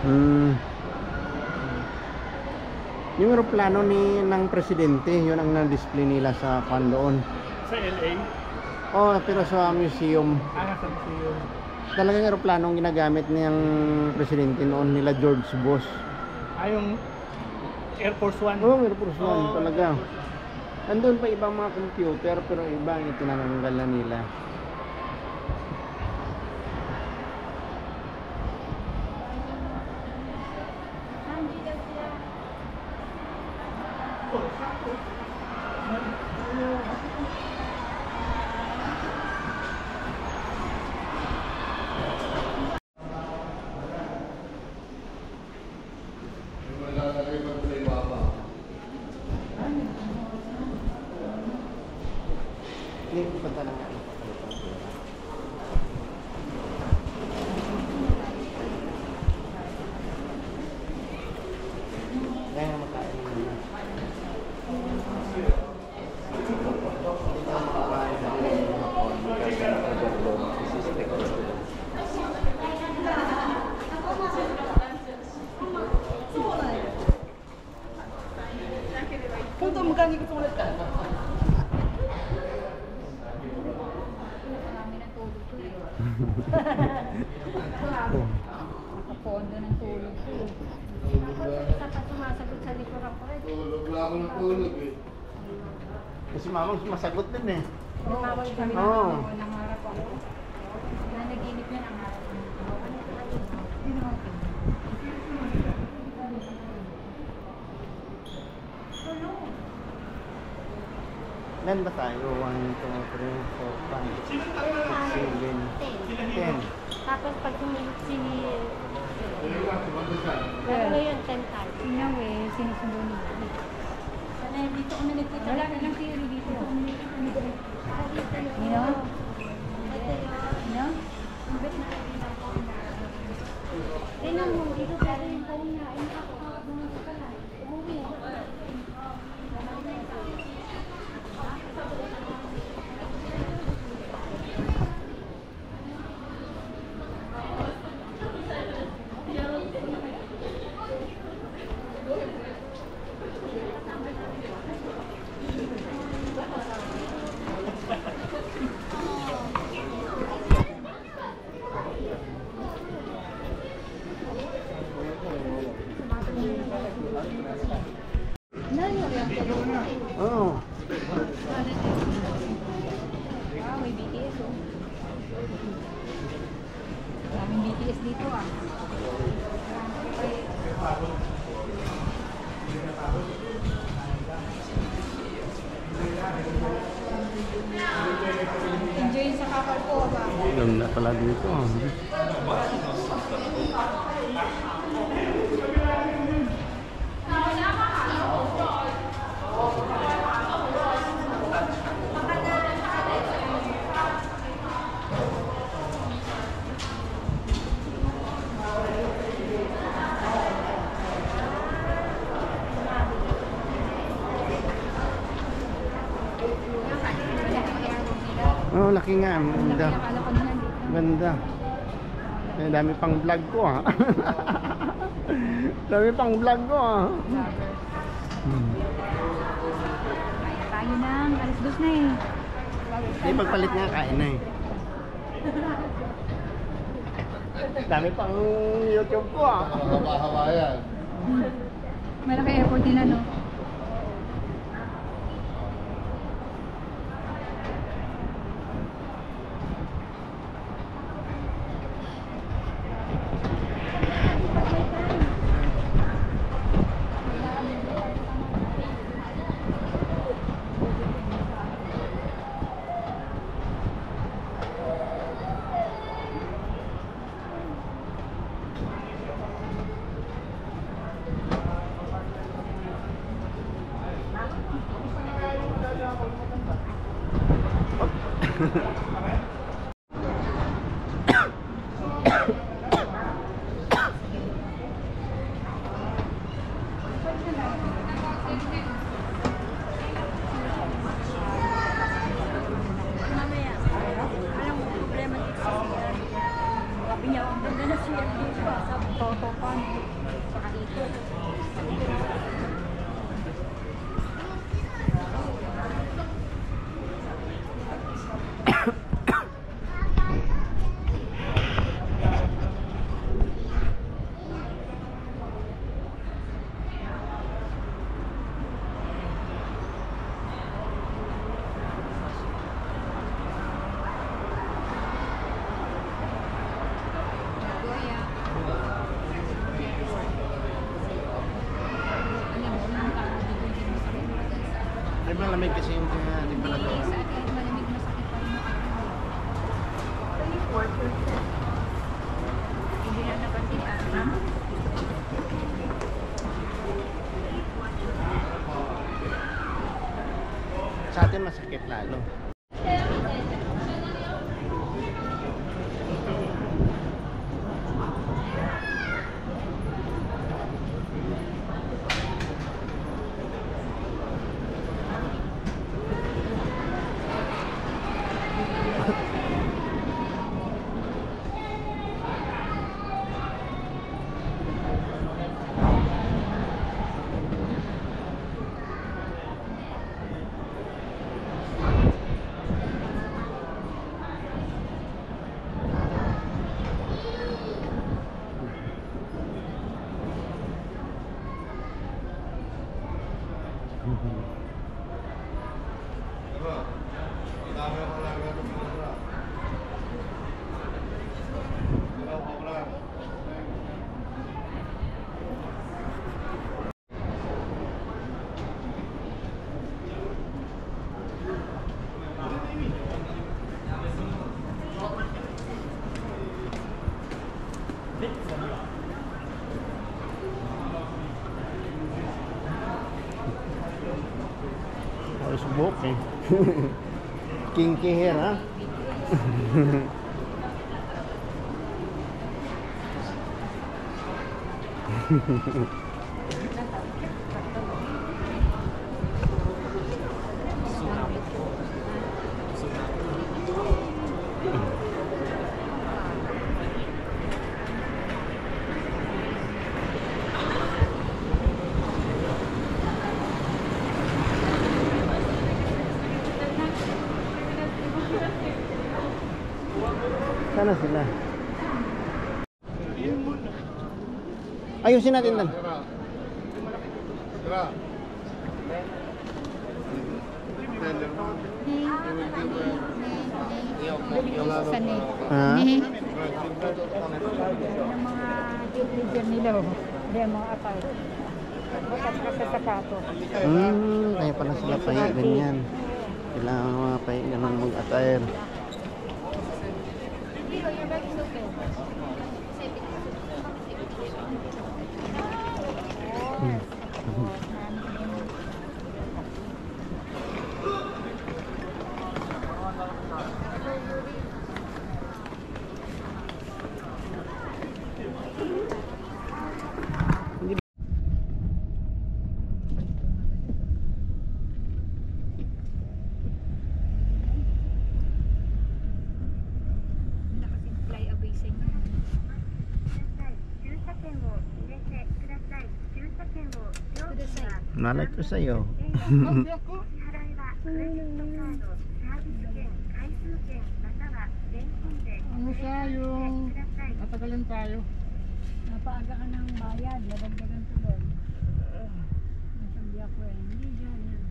Hmm. Yung aeroplano ng presidente, yun ang na-display nila sa doon. Sa LA? Oh, pero sa museum. Sa museum. Talagang aeroplanong ginagamit niyang presidente noon nila George Bush. Yung Air Force One? Oo, Air Force One talaga. Andun pa ibang mga computer pero iba ang itinanggal na nila. Ini punta lang ako. Kaya makain muna. Punto magkano ko ulit ka? Nakapondo ng tulog ko. Sumasagot sa likuran ko rin. Tulog lang ako ng tulog eh. Kasi mamang sumasagot din eh. Tumawag kami ng nangarap ako. Nanaginip niya ng harap. Ilan ba tayo? 1, 2, 3, 4, 5, 6, 7, 10. Tapos pag sumunod si... Tulog lang, sumagot ka. Ano yun, 10 times. Sinaw eh, sinusundo nito. Dito kami nagkita. Wala ka ng theory dito. Dito yun. Nino? Ito yun. Nino? Imbit na tingnan mo, dito pala yung kaninain ako. Umuwi. Oo. May BTS oh. Maraming BTS dito ah. Enjoy sa kapal ko ba? Ganda pala dito. Oh, laki nga. Ganda. Akala ko na nandito. Ganda. Eh, dami pang vlog ko ah. Dami pang vlog ko ah. Kaya tayo ng alas 2 na eh. Hindi, pagpalit nga kain na eh. Dami pang YouTube ko ah. Haba-haba yan. Malaki airport nila no? Mamaya, alam mo, problema dito sa CR. Sabi niya, ang ganda na CR dito. Sabi ko, harapan. Saka dito. Nagoya. Alam mo, yung tao dito hindi masakit. Di ba lamig kasi yung di ba Hindi, sa akin malamig masakit pa rin yung ako. Hindi na napansin ka. Sa atin masakit lalo. Subok eh. Kinky hair ha. Sana sila. Ayusin natin lang. Tara. Sanay. Ah? Ng mga teenager nila. Hindi, mga apal. Bukas ka sa sapato. Kaya pala sila pahi ganyan. Kailangan mga pahi ganun mag-attire. Flyaway sa inyo. Malay ko sa'yo. Ano siya yung natagalan tayo? Napaaga ka ng bayad, nadagdagan tuloy. Nasabi ako eh, hindi dyan yan.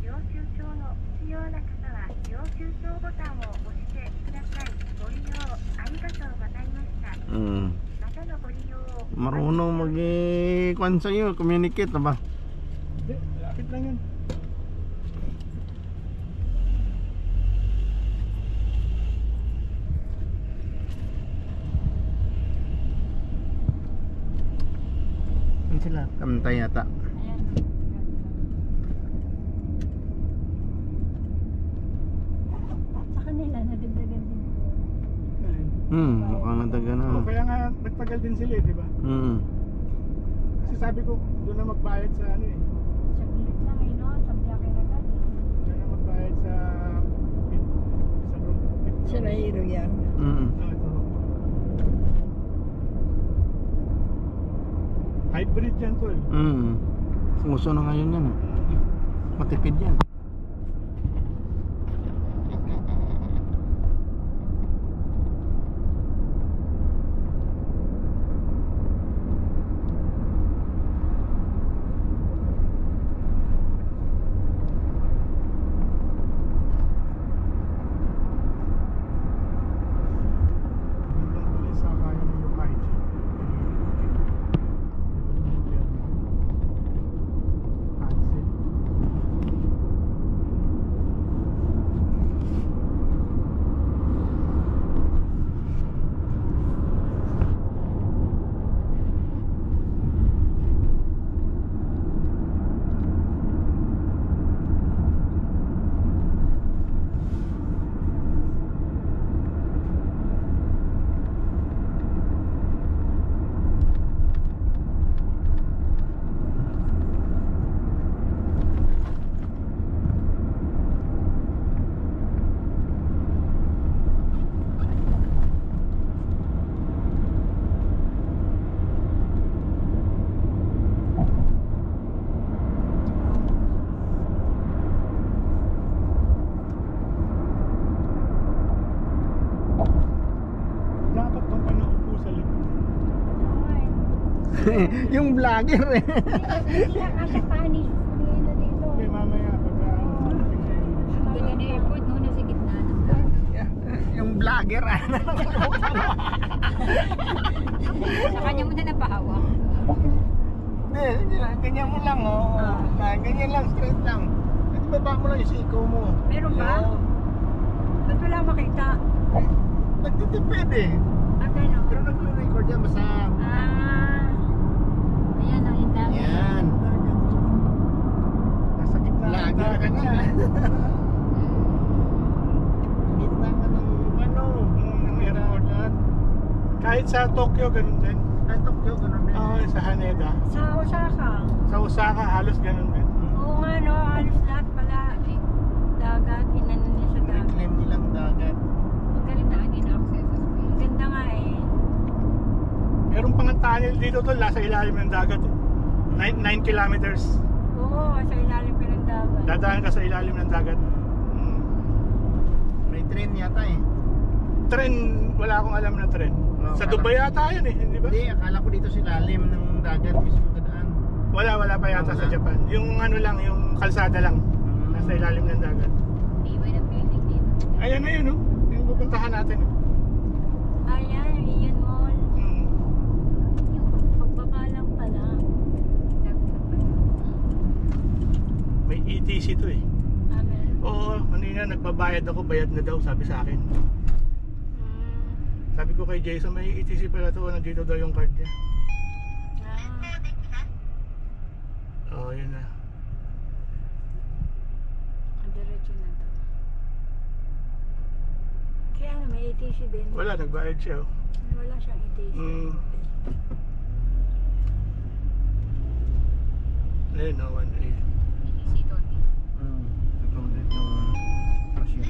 領収書の必要な方は領収書ボタンを押してください。ご利用ありがとうございました。またのご利用を Marunong mag-kwan sa'yo, communicate na ba? Hindi, lapit lang yun. Ano sila? Kamtay yata. Ayan. Sa kanila, nadagdagan din po. Mukhang nadaga na. Kaya nga nagtagal din sila eh, di ba? Kasi sabi ko, doon na magbayad sa ano eh. Saglit lang eh, no? Sabi ako agad. Doon na magbayad sa group. Sa Nairo yan. Ito. Hybrid yan tol. Uso na ngayon yan. Matipid yan. Dapat bang panahon po sa likod? Yung vlogger eh. Sila kasi panis. Ano dito. Okay, mamaya pagka Doon na airport, no? Nasa gitna ng Yung vlogger ah. Sa kanya mo na napahawak. Hindi, ganyan mo lang oh. Ganyan lang, straight lang. At baba mo lang yung siko mo. Meron ba? Oo. Ba't wala makita? Nagtitipid eh. At ano? Pero nag-record yan, basta. Ayan, ang hintang. Yan. nasa gitna Vlogger ka na. Gitna ka ng ano. ng airport. Kahit sa Tokyo, ganun din. Ay, Tokyo, ganun din. Oo, sa Haneda. Sa Osaka. Sa Osaka, halos ganun din. Oo nga no, halos lahat pala. Dagat, inano niya sa dagat. Reclaim nilang dagat. Magaling na ang in-access. Ang ganda nga eh. Meron pang tunnel dito tol, nasa ilalim ng dagat eh. 9 kilometers. Oo, sa ilalim pa ng dagat. Dadaan ka sa ilalim ng dagat. May train yata eh. Tren, wala akong alam na tren. No, Sa akala- Dubai yata yun eh, hindi ba? Hindi, akala ko dito sa ilalim ng dagat mismo dadaan. Wala pa yata sa Wala. Japan. Yung ano lang, yung kalsada lang. Nasa ilalim ng dagat. Tibay ng building dito. Ayan na yun oh. Yung pupuntahan natin oh. Ayan, Ian Mall. Yung pagbaba lang pala. May ETC to eh. Amen. Oo, kanina nagbabayad ako, bayad na daw sabi sa akin. Sabi ko kay Jason, may ETC pala to, nandito daw yung card niya. Oo, yun na. Diretso na to. Kaya ano, may ETC din. Wala, nagbayad siya oh. Wala siyang ETC. Ayun, no, 1A. Easy to. Complete yung prosyon.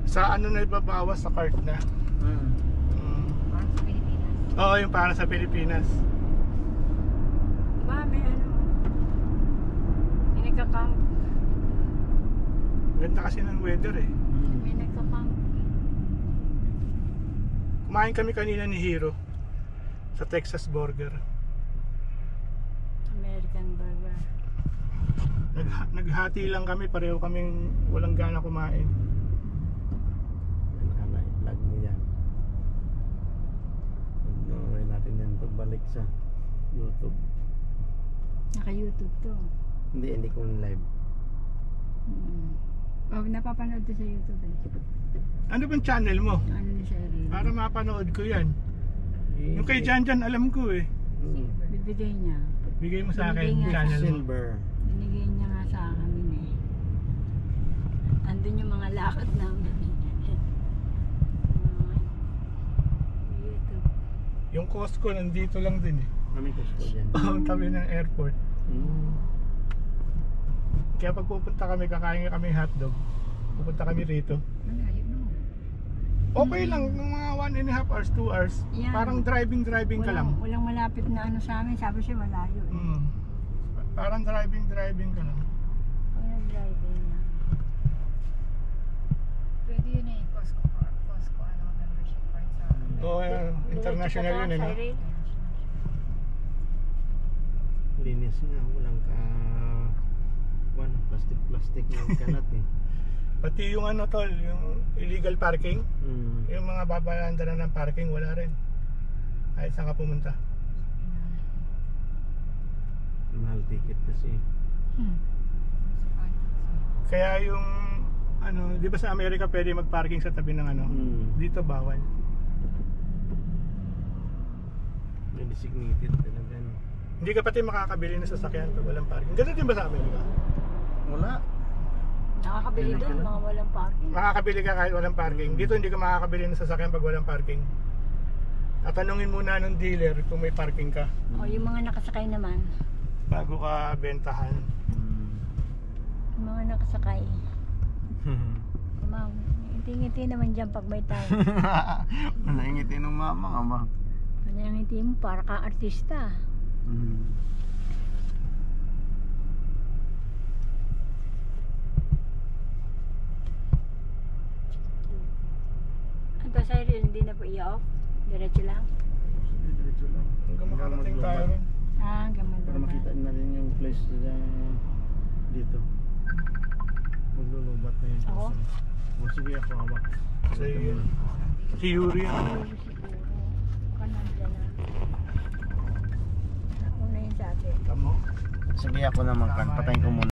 Sa ano na ibabawas sa card na? Parang sa Pilipinas. Oo, yung para sa Pilipinas. Ba, may ano. May nagka-camp. Ganda kasi ng weather eh. May nagka-camp. Kumain kami kanina ni Hero sa Texas Burger. American burger. Naghati lang kami, pareho kaming walang gana kumain. I-vlog mo yan. Ignore natin yan pagbalik sa YouTube. Naka-YouTube to. Hindi ko live. Oh, napapanood to sa YouTube eh. Ano bang channel mo? Ano ni Sherry? Para mapanood ko yan. Yung kay Janjan alam ko eh. Bibigay niya. Bigay mo sa akin Bigay yung nga. channel mo. Silver. Binigay niya nga sa amin eh. Andun yung mga lakad namin. YouTube. Yung Costco nandito lang din eh. Kami Costco dyan. Ang tabi ng airport. Kaya pag pupunta kami, kakain kami hotdog. Pupunta kami rito. Malayo no. Okay lang, ng mga 1.5 hours, 2 hours. Yan. Parang driving ka lang. Walang malapit na ano sa amin. Sabi siya malayo. Mm. Parang driving ka lang. Pag nag-driving na. Pwede yun eh, Costco ano, membership card sa... Oo, international yun eh. No? Linis nga, walang plastic ng kalat eh. Pati yung ano tol, yung illegal parking, yung mga babayanda na ng parking, wala rin. Kahit saan ka pumunta. Mahal ticket kasi. Kaya yung ano, di ba sa Amerika pwede mag-parking sa tabi ng ano? Dito bawal. May designated talaga no. Hindi ka pati makakabili ng sasakyan pag walang parking. Ganun din ba sa Amerika? Wala. Nakakabili doon, mga walang parking. Makakabili ka kahit walang parking. Dito hindi ka makakabili ng sasakyan pag walang parking. Tatanungin muna ng dealer kung may parking ka O yung mga nakasakay naman. bago ka bentahan. Yung mga nakasakay. Ma'am, ngiti-ngiti naman dyan pag may time. Nanangiti ng mama nga ba? Ngiti mo para kang artista. Ang to sa'yo rin, hindi na po i-off? Diretso lang? Diretso lang. Hanggang makarating tayo rin. Gaman Para makita na rin yung place na dito. Maglulubat na yun. Ako? O sige ako hawak. Sa iyo. Si Yuri yan. Siguro. Kanan dyan na. Nauna yun sa atin. Tamo. Sige ako naman kan. Patayin ko muna.